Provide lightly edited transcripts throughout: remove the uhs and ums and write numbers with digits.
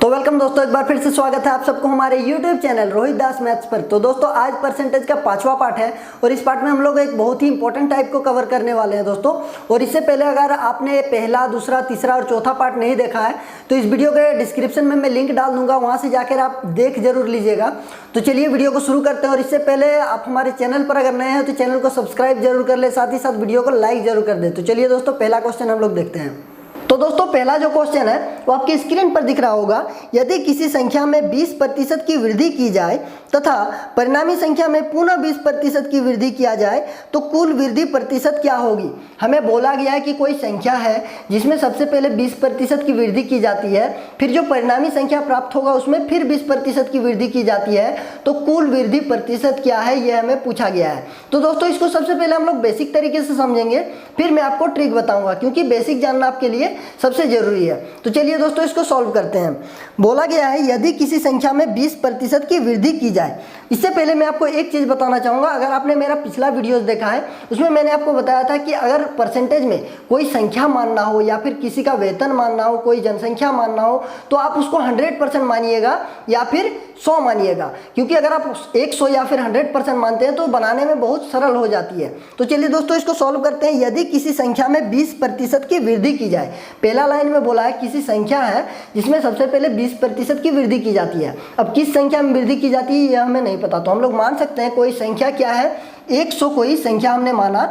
तो वेलकम दोस्तों, एक बार फिर से स्वागत है आप सबको हमारे YouTube चैनल रोहित दास मैथ्स पर। तो दोस्तों आज परसेंटेज का 5वां पार्ट है और इस पार्ट में हम लोग एक बहुत ही इंपॉर्टेंट टाइप को कवर करने वाले हैं दोस्तों। और इससे पहले अगर आपने पहला, दूसरा, तीसरा और चौथा पार्ट नहीं देखा है तो इस वीडियो के डिस्क्रिप्शन में मैं लिंक डाल दूंगा, वहाँ से जाकर आप देख जरूर लीजिएगा। तो चलिए वीडियो को शुरू करते हैं। और इससे पहले आप हमारे चैनल पर अगर नए हैं तो चैनल को सब्सक्राइब जरूर कर ले, साथ ही साथ वीडियो को लाइक जरूर कर दे। तो चलिए दोस्तों पहला क्वेश्चन हम लोग देखते हैं। तो दोस्तों पहला जो क्वेश्चन है वो आपकी स्क्रीन पर दिख रहा होगा। यदि किसी संख्या में 20% की वृद्धि की जाए तथा परिणामी संख्या में पुनः 20% की वृद्धि किया जाए तो कुल वृद्धि प्रतिशत क्या होगी। हमें बोला गया है कि कोई संख्या है जिसमें सबसे पहले 20% की वृद्धि की जाती है, फिर जो परिणामी संख्या प्राप्त होगा उसमें फिर 20% की वृद्धि की जाती है, तो कुल वृद्धि प्रतिशत क्या है यह हमें पूछा गया है। तो दोस्तों इसको सबसे पहले हम लोग बेसिक तरीके से समझेंगे, फिर मैं आपको ट्रिक बताऊंगा, क्योंकि बेसिक जानना आपके लिए सबसे जरूरी है। तो चलिए दोस्तों इसको सॉल्व करते हैं। बोला गया है यदि किसी संख्या में 20% की वृद्धि की जाए। इससे पहले मैं आपको एक चीज बताना चाहूंगा। अगर आपने मेरा पिछला वीडियोस देखा है उसमें मैंने आपको बताया था कि अगर परसेंटेज में कोई संख्या मानना हो या फिर किसी का वेतन मानना हो, कोई जनसंख्या मानना हो, तो आप उसको 100% मानिएगा या फिर 100 मानिएगा, क्योंकि अगर आप 100 या फिर 100% मानते हैं तो बनाने में बहुत सरल हो जाती है। तो चलिए दोस्तों इसको सॉल्व करते हैं। यदि किसी संख्या में 20% की वृद्धि की जाए, पहला लाइन में बोला है किसी संख्या है जिसमें सबसे पहले 20% की वृद्धि की जाती है। अब किस संख्या में वृद्धि की जाती है यह हमें नहीं पता, तो हम लोग मान सकते हैं कोई संख्या क्या है, 100 कोई संख्या हमने माना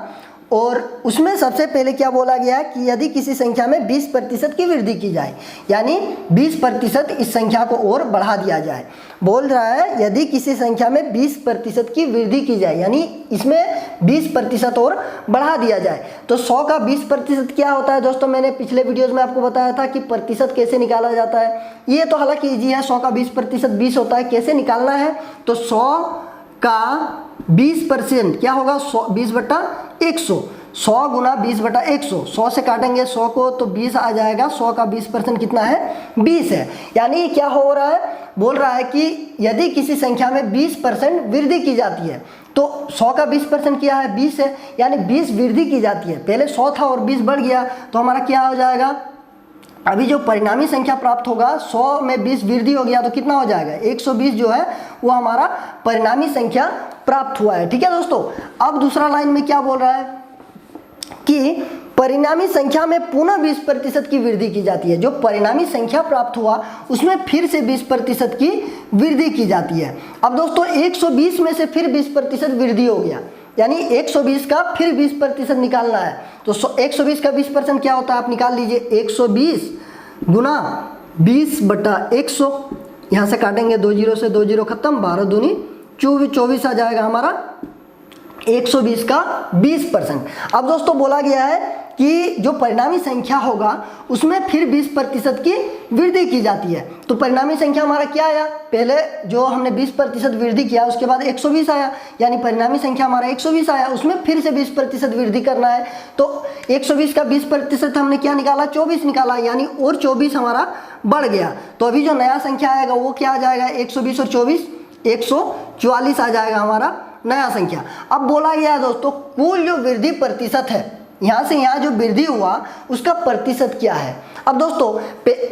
और उसमें सबसे पहले क्या बोला गया है कि यदि किसी संख्या में 20% की वृद्धि की जाए, यानी 20% इस संख्या को और बढ़ा दिया जाए। बोल रहा है यदि किसी संख्या में 20% की वृद्धि की जाए, यानी इसमें 20% और बढ़ा दिया जाए। तो 100 का 20% क्या होता है दोस्तों, मैंने पिछले वीडियोस में आपको बताया था कि प्रतिशत कैसे निकाला जाता है। ये तो हालांकि ईजी है, 100 का 20% 20 होता है। कैसे निकालना है, तो 100 का 20% क्या होगा, 20/100, 100 गुना 20/100, 100 से काटेंगे 100 को तो 20 आ जाएगा। 100 का 20% कितना है, 20 है। यानी क्या हो रहा है, बोल रहा है कि यदि किसी संख्या में 20% वृद्धि की जाती है, तो 100 का 20% क्या है, 20 है, यानी 20 वृद्धि की जाती है। पहले 100 था और 20 बढ़ गया, तो हमारा क्या हो जाएगा, अभी जो परिणामी संख्या प्राप्त होगा 100 में 20 वृद्धि हो गया तो कितना हो जाएगा, 120 जो है वो हमारा परिणामी संख्या प्राप्त हुआ है। ठीक है दोस्तों। अब दूसरा लाइन में क्या बोल रहा है कि परिणामी संख्या में पुनः 20% की वृद्धि की जाती है। जो परिणामी संख्या प्राप्त हुआ उसमें फिर से 20% की वृद्धि की जाती है। अब दोस्तों 120 में से फिर 20% वृद्धि हो गया, यानी 120 का फिर 20% निकालना है। तो 120 का 20% क्या होता है, आप निकाल लीजिए। 120 गुना 20/100, यहाँ से काटेंगे 2 जीरो से 2 जीरो खत्म, 12 दूनी 24 आ जाएगा हमारा 120 का 20%। अब दोस्तों बोला गया है कि जो परिणामी संख्या होगा उसमें फिर 20% की वृद्धि की जाती है। तो परिणामी संख्या हमारा क्या आया, पहले जो हमने 20% वृद्धि किया उसके बाद 120 आया, यानी परिणामी संख्या हमारा 120 आया, उसमें फिर से 20% वृद्धि करना है। तो 120 का 20% हमने क्या निकाला, 24 निकाला, यानी और 24 हमारा बढ़ गया। तो अभी जो नया संख्या आएगा वो क्या आ जाएगा, 120 और 24 144 आ जाएगा हमारा नया संख्या। अब बोला गया है दोस्तों कुल जो वृद्धि प्रतिशत है, यहाँ से यहाँ जो वृद्धि हुआ उसका प्रतिशत क्या है। अब दोस्तों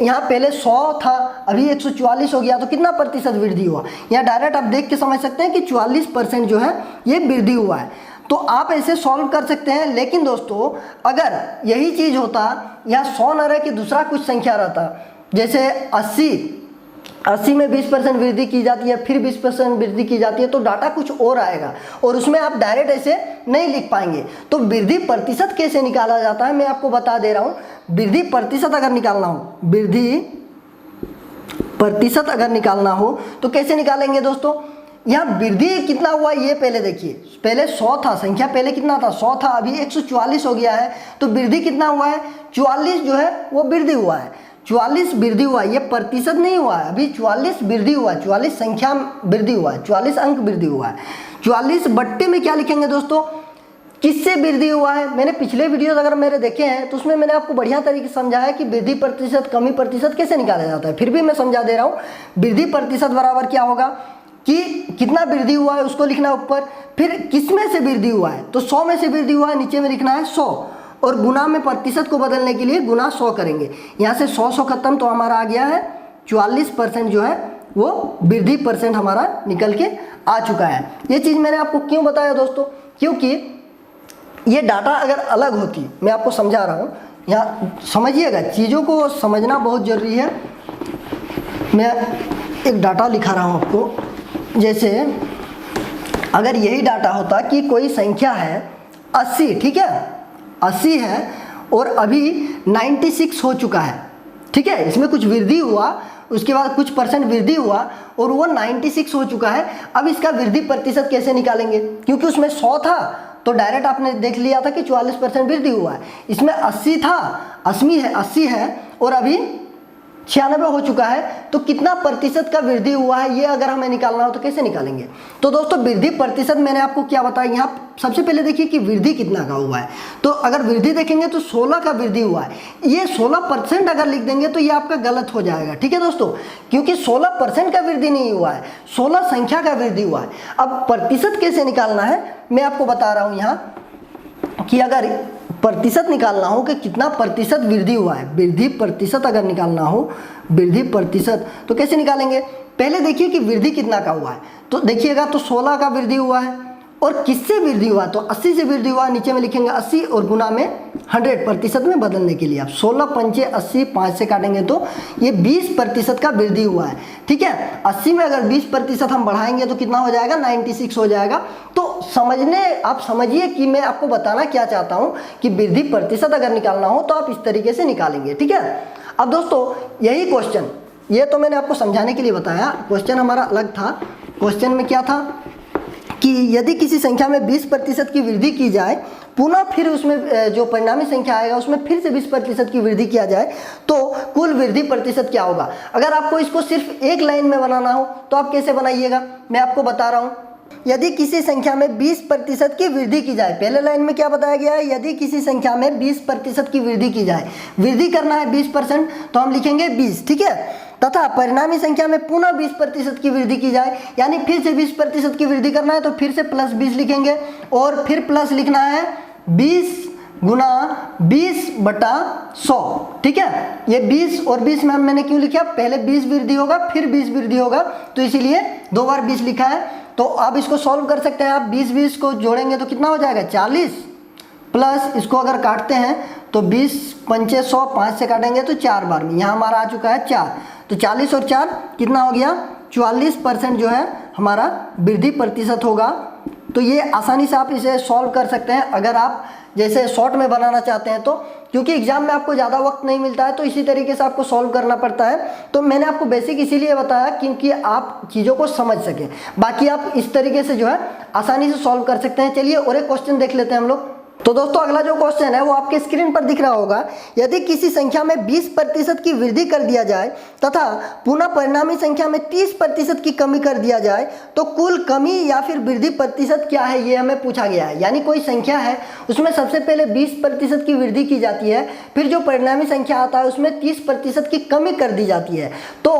यहाँ पहले 100 था, अभी 144 हो गया, तो कितना प्रतिशत वृद्धि हुआ। यहाँ डायरेक्ट आप देख के समझ सकते हैं कि 44% जो है ये वृद्धि हुआ है। तो आप ऐसे सॉल्व कर सकते हैं। लेकिन दोस्तों अगर यही चीज़ होता, यहाँ 100 न रह के दूसरा कुछ संख्या रहता, जैसे 80 में 20% वृद्धि की जाती है, फिर 20% वृद्धि की जाती है, तो डाटा कुछ और आएगा और उसमें आप डायरेक्ट ऐसे नहीं लिख पाएंगे। तो वृद्धि प्रतिशत कैसे निकाला जाता है मैं आपको बता दे रहा हूँ। वृद्धि प्रतिशत अगर निकालना हो, वृद्धि प्रतिशत अगर निकालना हो तो कैसे निकालेंगे दोस्तों। यहाँ वृद्धि कितना हुआ ये पहले देखिए, पहले 100 था, संख्या पहले कितना था, 100 था, अभी 144 हो गया है, तो वृद्धि कितना हुआ है, 44 जो है वो वृद्धि हुआ है। 44 वृद्धि हुआ, ये प्रतिशत नहीं हुआ है, अभी 44 वृद्धि हुआ, 44 संख्या वृद्धि हुआ है, 44 अंक वृद्धि हुआ है। 44 बट्टे में क्या लिखेंगे दोस्तों, किससे वृद्धि हुआ है। मैंने पिछले वीडियोस अगर मेरे देखे हैं तो उसमें मैंने आपको बढ़िया तरीके से समझाया कि वृद्धि प्रतिशत कमी प्रतिशत कैसे निकाला जाता है। फिर भी मैं समझा दे रहा हूँ। वृद्धि प्रतिशत बराबर क्या होगा कि कितना वृद्धि हुआ है उसको लिखना ऊपर, फिर किसमें से वृद्धि हुआ है, तो 100 में से वृद्धि हुआ है, नीचे में लिखना है 100, और गुना में प्रतिशत को बदलने के लिए गुना 100 करेंगे। यहाँ से 100 खत्म, तो हमारा आ गया है 44% जो है वो वृद्धि परसेंट हमारा निकल के आ चुका है। ये चीज़ मैंने आपको क्यों बताया दोस्तों, क्योंकि ये डाटा अगर अलग होती, मैं आपको समझा रहा हूँ, यहाँ समझिएगा, चीज़ों को समझना बहुत ज़रूरी है। मैं एक डाटा लिखा रहा हूँ आपको, जैसे अगर यही डाटा होता कि कोई संख्या है 80, ठीक है, 80 है और अभी 96 हो चुका है, ठीक है, इसमें कुछ वृद्धि हुआ, उसके बाद कुछ परसेंट वृद्धि हुआ और वो 96 हो चुका है। अब इसका वृद्धि प्रतिशत कैसे निकालेंगे, क्योंकि उसमें 100 था तो डायरेक्ट आपने देख लिया था कि 44% वृद्धि हुआ है। इसमें 80 था, 80 है और अभी 96 हो चुका है, तो कितना प्रतिशत का वृद्धि हुआ है ये अगर हमें निकालना हो तो कैसे निकालेंगे। तो दोस्तों वृद्धि प्रतिशत मैंने आपको क्या बताया, यहाँ सबसे पहले देखिए कि वृद्धि कितना का हुआ है। तो अगर वृद्धि देखेंगे तो 16 का वृद्धि हुआ है। ये 16% अगर लिख देंगे तो ये आपका गलत हो जाएगा, ठीक है दोस्तों, क्योंकि 16% का वृद्धि नहीं हुआ है, 16 संख्या का वृद्धि हुआ है। अब प्रतिशत कैसे निकालना है मैं आपको बता रहा हूँ यहाँ कि अगर प्रतिशत निकालना हो कि कितना प्रतिशत वृद्धि हुआ है, वृद्धि प्रतिशत अगर निकालना हो, वृद्धि प्रतिशत तो कैसे निकालेंगे। पहले देखिए कि वृद्धि कितना का हुआ है, तो देखिएगा तो 16 का वृद्धि हुआ है और किससे वृद्धि हुआ, तो 80 से वृद्धि हुआ। नीचे में लिखेंगे 80 और गुना में 100 प्रतिशत में बदलने के लिए आप 16 पंचे 80, 5 से काटेंगे तो ये 20% का वृद्धि हुआ है, ठीक है। 80 में अगर 20% हम बढ़ाएंगे तो कितना हो जाएगा, 96 हो जाएगा। तो आप समझिए कि मैं आपको बताना क्या चाहता हूँ कि वृद्धि प्रतिशत अगर निकालना हो तो आप इस तरीके से निकालेंगे, ठीक है। अब दोस्तों यही क्वेश्चन, ये तो मैंने आपको समझाने के लिए बताया, क्वेश्चन हमारा अलग था। क्वेश्चन में क्या था कि यदि किसी संख्या में 20% की वृद्धि की जाए, पुनः फिर उसमें जो परिणामी संख्या आएगा उसमें फिर से 20% की वृद्धि किया जाए तो कुल वृद्धि प्रतिशत क्या होगा। अगर आपको इसको सिर्फ एक लाइन में बनाना हो तो आप कैसे बनाइएगा, मैं आपको बता रहा हूँ। यदि किसी संख्या में 20% की वृद्धि की जाए, पहले लाइन में क्या बताया गया है, यदि किसी संख्या में 20% की वृद्धि की जाए, वृद्धि करना है 20% तो हम लिखेंगे 20, ठीक है, तथा परिणामी संख्या में पुनः 20% की वृद्धि की जाए, यानी फिर से 20% की वृद्धि करना है तो फिर से प्लस 20 लिखेंगे और फिर प्लस लिखना है 20 गुना 20/100, ठीक है। ये 20 और 20 में मैंने क्यों लिखा, पहले 20 वृद्धि होगा फिर 20 वृद्धि होगा तो इसीलिए 2 बार 20 लिखा है। तो आप इसको सॉल्व कर सकते हैं, आप 20 को जोड़ेंगे तो कितना हो जाएगा 40, प्लस इसको अगर काटते हैं तो 20 पंचे 100, 5 से काटेंगे तो 4 बार में, यहाँ हमारा आ चुका है 4, तो 40 और 4 कितना हो गया 44% जो है हमारा वृद्धि प्रतिशत होगा। तो ये आसानी से आप इसे सॉल्व कर सकते हैं अगर आप जैसे शॉर्ट में बनाना चाहते हैं तो, क्योंकि एग्जाम में आपको ज़्यादा वक्त नहीं मिलता है तो इसी तरीके से आपको सॉल्व करना पड़ता है। तो मैंने आपको बेसिक इसीलिए बताया क्योंकि आप चीज़ों को समझ सकें, बाकी आप इस तरीके से जो है आसानी से सॉल्व कर सकते हैं। चलिए और एक क्वेश्चन देख लेते हैं हम लोग। तो दोस्तों अगला जो क्वेश्चन है वो आपके स्क्रीन पर दिख रहा होगा, यदि किसी संख्या में 20% की वृद्धि कर दिया जाए तथा पुनः परिणामी संख्या में 30% की कमी कर दिया जाए तो कुल कमी या फिर वृद्धि प्रतिशत क्या है, ये हमें पूछा गया है। यानी कोई संख्या है उसमें सबसे पहले 20% की वृद्धि की जाती है, फिर जो परिणामी संख्या आता है उसमें 30% की कमी कर दी जाती है, तो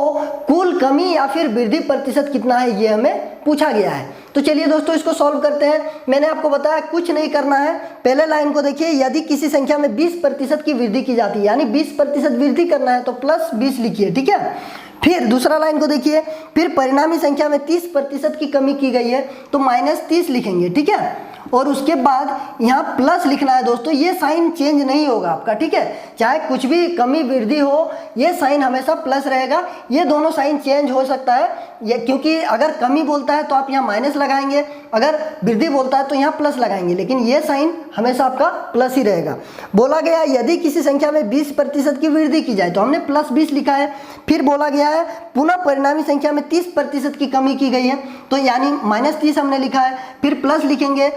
कुल कमी या फिर वृद्धि प्रतिशत कितना है ये हमें पूछा गया है। तो चलिए दोस्तों इसको सॉल्व करते हैं। मैंने आपको बताया कुछ नहीं करना है, पहले लाइन को देखिए, यदि किसी संख्या में 20% की वृद्धि की जाती है, यानी 20% वृद्धि करना है तो प्लस 20 लिखिए, ठीक है। फिर दूसरा लाइन को देखिए, फिर परिणामी संख्या में 30% की कमी की गई है तो -30 लिखेंगे, ठीक है। और उसके बाद यहाँ प्लस लिखना है दोस्तों, ये साइन चेंज नहीं होगा आपका, ठीक है, चाहे कुछ भी कमी वृद्धि हो ये साइन हमेशा प्लस रहेगा। ये दोनों साइन चेंज हो सकता है ये, क्योंकि अगर कमी बोलता है तो आप यहाँ माइनस लगाएंगे, अगर वृद्धि बोलता है तो यहाँ प्लस लगाएंगे, लेकिन ये साइन हमेशा आपका प्लस ही रहेगा। बोला गया यदि किसी संख्या में 20% की वृद्धि की जाए तो हमने प्लस 20 लिखा है। फिर बोला गया है पुनः परिणामी संख्या में 30% की कमी की गई है तो यानी -30 हमने लिखा है, फिर प्लस लिखेंगे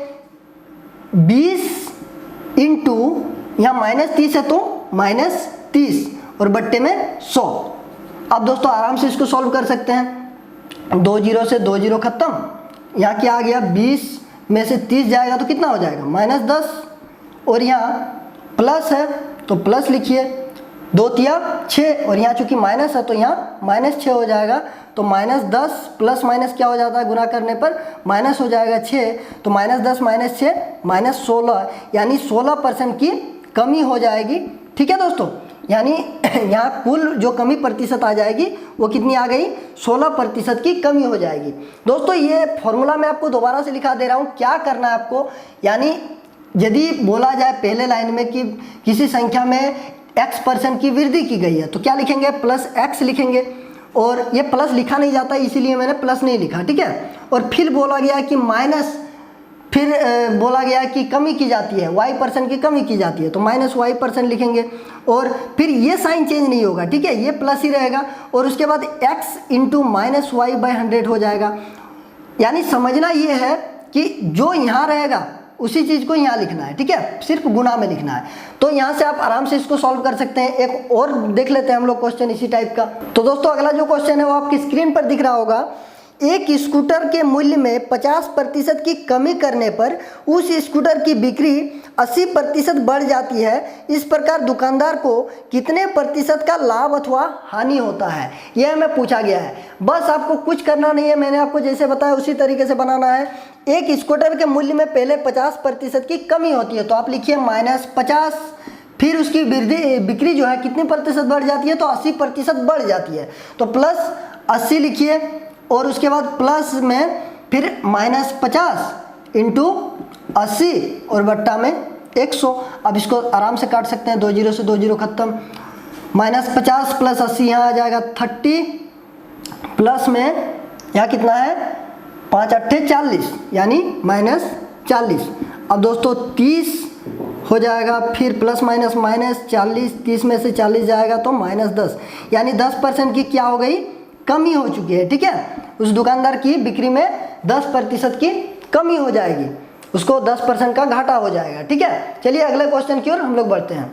20 इंटू यहाँ -30 है तो -30 और बट्टे में 100। अब दोस्तों आराम से इसको सॉल्व कर सकते हैं, 2 0 से 2 0 खत्म, यहाँ क्या आ गया 20 में से 30 जाएगा तो कितना हो जाएगा -10 और यहाँ प्लस है तो प्लस लिखिए, 2 तिया 6 और यहाँ चूंकि माइनस है तो यहाँ -6 हो जाएगा, तो -10 प्लस माइनस क्या हो जाता है गुना करने पर माइनस हो जाएगा 6, तो -10 -6 -16 यानी 16% की कमी हो जाएगी, ठीक है दोस्तों। यानी यहाँ कुल जो कमी प्रतिशत आ जाएगी वो कितनी आ गई, 16% की कमी हो जाएगी। दोस्तों ये फॉर्मूला मैं आपको दोबारा से लिखा दे रहा हूँ, क्या करना है आपको, यानी यदि बोला जाए पहले लाइन में कि किसी संख्या में x% की वृद्धि की गई है तो क्या लिखेंगे, प्लस x लिखेंगे, और ये प्लस लिखा नहीं जाता इसीलिए मैंने प्लस नहीं लिखा, ठीक है। और फिर बोला गया कि माइनस, फिर बोला गया कि कमी की जाती है, y% की कमी की जाती है तो -y% लिखेंगे, और फिर ये साइन चेंज नहीं होगा, ठीक है, ये प्लस ही रहेगा, और उसके बाद x इंटू -y/100 हो जाएगा। यानी समझना ये है कि जो यहाँ रहेगा उसी चीज़ को यहाँ लिखना है, ठीक है, सिर्फ गुना में लिखना है। तो यहाँ से आप आराम से इसको सॉल्व कर सकते हैं। एक और देख लेते हैं हम लोग क्वेश्चन इसी टाइप का। तो दोस्तों अगला जो क्वेश्चन है वो आपकी स्क्रीन पर दिख रहा होगा। एक स्कूटर के मूल्य में 50% की कमी करने पर उस स्कूटर की बिक्री 80% बढ़ जाती है। इस प्रकार दुकानदार को कितने प्रतिशत का लाभ अथवा हानि होता है, यह हमें पूछा गया है। बस आपको कुछ करना नहीं है, मैंने आपको जैसे बताया उसी तरीके से बनाना है। एक स्कूटर के मूल्य में पहले 50% की कमी होती है तो आप लिखिए -50, फिर उसकी बिक्री जो है कितनी प्रतिशत बढ़ जाती है, तो 80% बढ़ जाती है, तो प्लस 80 लिखिए, और उसके बाद प्लस में फिर -50 इंटू 80 और बट्टा में 100। अब इसको आराम से काट सकते हैं, 2 जीरो से 2 जीरो खत्म, -50 प्लस 80 यहाँ आ जाएगा 30, प्लस में यहाँ कितना है 5 अट्ठे 40 यानी -40। अब दोस्तों 30 हो जाएगा, फिर प्लस माइनस -40, 30 में से 40 जाएगा तो -10, यानी 10% की क्या हो गई, कमी हो चुकी है, ठीक है। उस दुकानदार की बिक्री में 10% की कमी हो जाएगी, उसको 10% का घाटा हो जाएगा, ठीक है। चलिए अगले क्वेश्चन की ओर हम लोग बढ़ते हैं।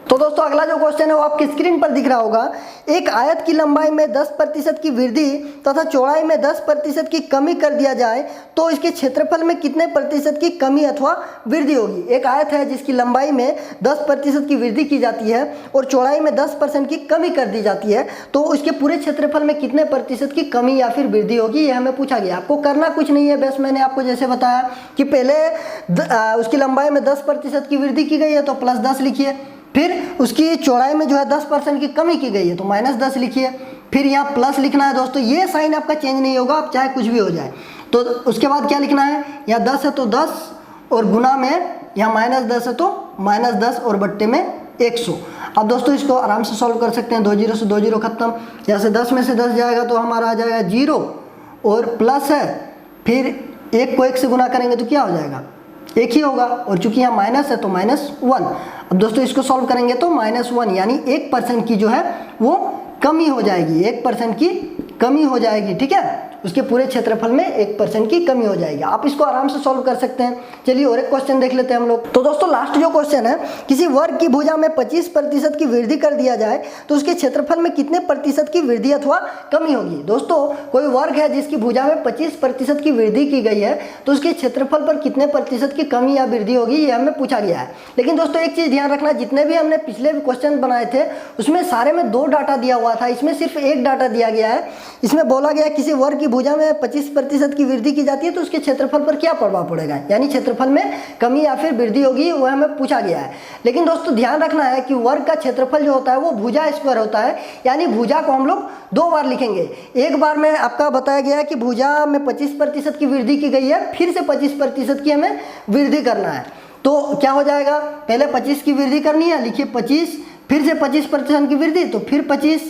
तो दोस्तों अगला जो क्वेश्चन है वो आपकी स्क्रीन पर दिख रहा होगा। एक आयत की लंबाई में 10% की वृद्धि तथा चौड़ाई में 10% की कमी कर दिया जाए तो इसके क्षेत्रफल में कितने प्रतिशत की कमी अथवा वृद्धि होगी। एक आयत है जिसकी लंबाई में 10% की वृद्धि की जाती है और चौड़ाई में 10% की कमी कर दी जाती है, तो उसके पूरे क्षेत्रफल में कितने प्रतिशत की कमी या फिर वृद्धि होगी, ये हमें पूछा गया। आपको करना कुछ नहीं है, बस मैंने आपको जैसे बताया कि पहले उसकी लंबाई में 10% की वृद्धि की गई है तो +10 लिखिए, फिर उसकी चौड़ाई में जो है 10% की कमी की गई है तो -10 लिखिए, फिर यहाँ प्लस लिखना है। दोस्तों ये साइन आपका चेंज नहीं होगा, आप चाहे कुछ भी हो जाए। तो उसके बाद क्या लिखना है, यहाँ 10 है तो 10, और गुना में यहाँ -10 है तो -10 और बट्टे में 100। अब दोस्तों इसको आराम से सॉल्व कर सकते हैं, 2 जीरो से 2 जीरो खत्म, यहाँ से 10 में से 10 जाएगा तो हमारा आ जाएगा 0, और प्लस है, फिर 1 को 1 से गुना करेंगे तो क्या हो जाएगा, 1 ही होगा, और चूंकि यहाँ माइनस है तो -1। अब दोस्तों इसको सॉल्व करेंगे तो -1 यानी 1% की जो है वो कमी हो जाएगी, 1% की कमी हो जाएगी, ठीक है। उसके पूरे क्षेत्रफल में 1% की कमी हो जाएगी। आप इसको आराम से सॉल्व कर सकते हैं। चलिए और एक क्वेश्चन देख लेते हैं हम लोग। तो दोस्तों लास्ट जो क्वेश्चन है, किसी वर्ग की भुजा में 25% की वृद्धि कर दिया जाए तो उसके क्षेत्रफल में कितने प्रतिशत की वृद्धि अथवा कमी होगी। दोस्तों कोई वर्ग है जिसकी भुजा में 25% की वृद्धि की गई है तो उसके क्षेत्रफल पर कितने प्रतिशत की कमी या वृद्धि होगी, ये हमें पूछा गया है। लेकिन दोस्तों एक चीज़ ध्यान रखना, जितने भी हमने पिछले क्वेश्चन बनाए थे उसमें सारे में 2 डाटा दिया हुआ था, इसमें सिर्फ 1 डाटा दिया गया है। इसमें बोला गया किसी वर्ग की भुजा में 25% की वृद्धि की जाती है तो उसके क्षेत्रफल पर क्या प्रभाव पड़ेगा, यानी क्षेत्रफल में कमी या फिर वृद्धि होगी, वह हमें पूछा गया है। लेकिन दोस्तों ध्यान रखना है कि वर्ग का क्षेत्रफल जो होता है वो भुजा स्क्वायर होता है, यानी भुजा को हम लोग 2 बार लिखेंगे। एक बार में आपका बताया गया है कि भुजा में 25% की वृद्धि की गई है, फिर से 25% की हमें वृद्धि करना है। तो क्या हो जाएगा, पहले 25 की वृद्धि करनी है, लिखिए 25, फिर से 25% की वृद्धि तो फिर 25,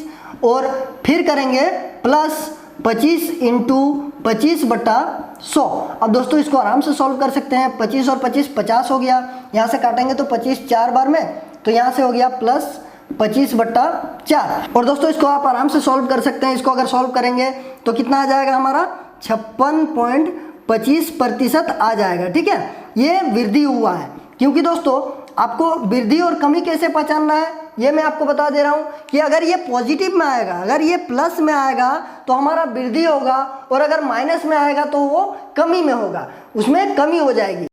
और फिर करेंगे प्लस 25 इंटू 25/100। अब दोस्तों इसको आराम से सॉल्व कर सकते हैं। 25 और 25 50 हो गया, यहाँ से काटेंगे तो 25 4 बार में, तो यहाँ से हो गया प्लस 25/4। और दोस्तों इसको आप आराम से सॉल्व कर सकते हैं। इसको अगर सॉल्व करेंगे तो कितना आ जाएगा, हमारा 56.25% आ जाएगा, ठीक है। ये वृद्धि हुआ है, क्योंकि दोस्तों आपको वृद्धि और कमी कैसे पहचानना है ये मैं आपको बता दे रहा हूँ कि अगर ये पॉजिटिव में आएगा, अगर ये प्लस में आएगा तो हमारा वृद्धि होगा, और अगर माइनस में आएगा तो वो कमी में होगा, उसमें कमी हो जाएगी।